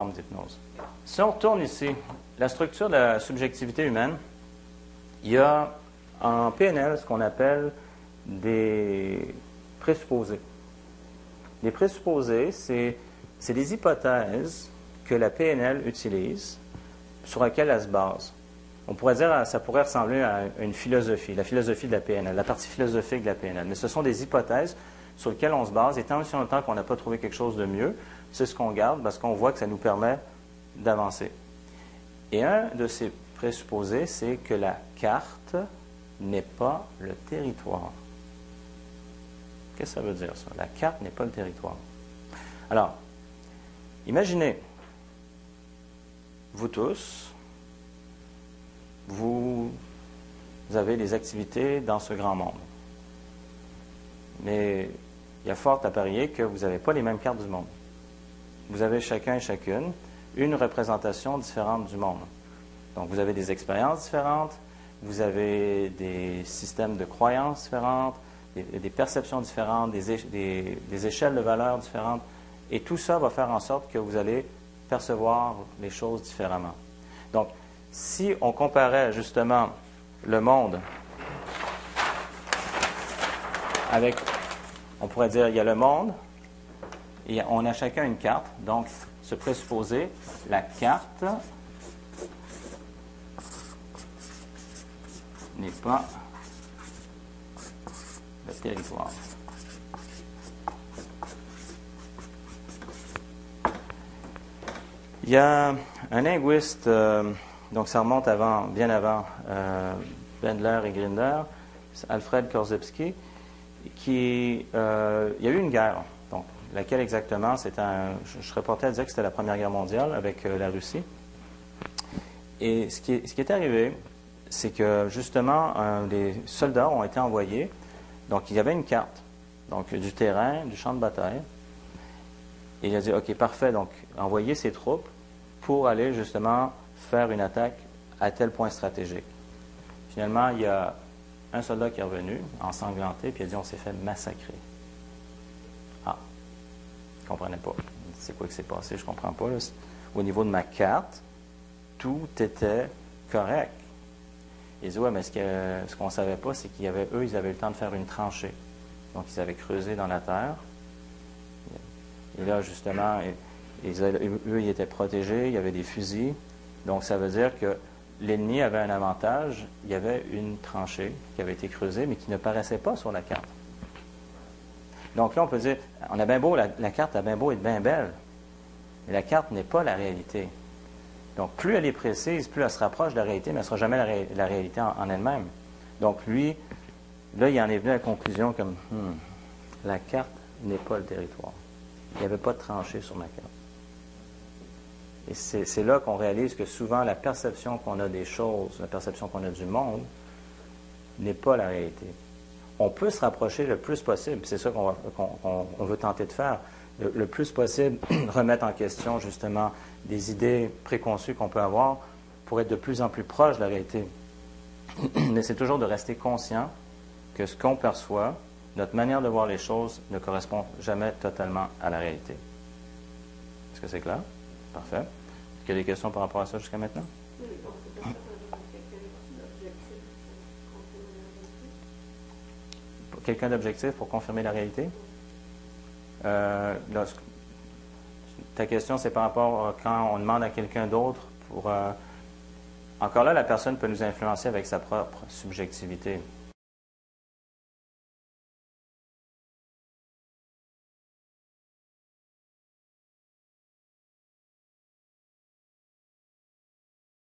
d'hypnose. Si on retourne ici, la structure de la subjectivité humaine, il y a en PNL ce qu'on appelle des présupposés. Les présupposés, c'est des hypothèses que la PNL utilise, sur lesquelles elle se base. On pourrait dire, ça pourrait ressembler à une philosophie, la philosophie de la PNL, la partie philosophique de la PNL. Mais ce sont des hypothèses sur lesquelles on se base, et tant si longtemps qu'on n'a pas trouvé quelque chose de mieux, c'est ce qu'on garde parce qu'on voit que ça nous permet d'avancer. Et un de ces présupposés, c'est que la carte n'est pas le territoire. Qu'est-ce que ça veut dire, ça? La carte n'est pas le territoire. Alors, imaginez, vous tous, vous avez des activités dans ce grand monde. Mais il y a fort à parier que vous n'avez pas les mêmes cartes du monde. Vous avez chacun et chacune une représentation différente du monde. Donc, vous avez des expériences différentes, vous avez des systèmes de croyances différentes, des perceptions différentes, des échelles de valeurs différentes. Et tout ça va faire en sorte que vous allez percevoir les choses différemment. Donc, si on comparait justement le monde avec, on pourrait dire, il y a le monde, et on a chacun une carte, donc se présupposer, la carte n'est pas le territoire. Il y a un linguiste, donc ça remonte bien avant Bendler et Grinder, Alfred Korzybski, il y a eu une guerre. Donc, laquelle exactement? Je serais porté à dire que c'était la Première Guerre mondiale avec la Russie. Et ce qui est arrivé, c'est que justement, des soldats ont été envoyés. Donc, il y avait une carte, donc du terrain, du champ de bataille. Et il a dit, OK, parfait, donc envoyez ces troupes pour aller justement faire une attaque à tel point stratégique. Finalement, il y a un soldat qui est revenu, ensanglanté, puis il a dit, on s'est fait massacrer. Ah, je ne comprenais pas. C'est quoi qui s'est passé? Je ne comprends pas. Là. Au niveau de ma carte, tout était correct. Il dit, ouais, mais ce qu'on ne savait pas, c'est qu'ils avaient eu le temps de faire une tranchée. Donc, ils avaient creusé dans la terre. Et là, justement, eux, ils étaient protégés, il y avait des fusils. Donc, ça veut dire que l'ennemi avait un avantage. Il y avait une tranchée qui avait été creusée, mais qui ne paraissait pas sur la carte. Donc là, on peut dire, on a bien beau, la carte a bien beau être bien belle, mais la carte n'est pas la réalité. Donc, plus elle est précise, plus elle se rapproche de la réalité, mais elle ne sera jamais la réalité en elle-même. Donc, lui, là, il en est venu à la conclusion comme, la carte n'est pas le territoire. Il n'y avait pas de tranchée sur ma carte. Et c'est là qu'on réalise que souvent, la perception qu'on a des choses, la perception qu'on a du monde, n'est pas la réalité. On peut se rapprocher le plus possible, c'est ça qu'on veut tenter de faire, le plus possible, remettre en question justement des idées préconçues qu'on peut avoir pour être de plus en plus proche de la réalité. Mais c'est toujours de rester conscient que ce qu'on perçoit, notre manière de voir les choses ne correspond jamais totalement à la réalité. Est-ce que c'est clair? Parfait. Est-ce qu'il y a des questions par rapport à ça jusqu'à maintenant? Quelqu'un d'objectif pour confirmer la réalité? Ta question, c'est par rapport à quand on demande à quelqu'un d'autre pour... encore là, la personne peut nous influencer avec sa propre subjectivité.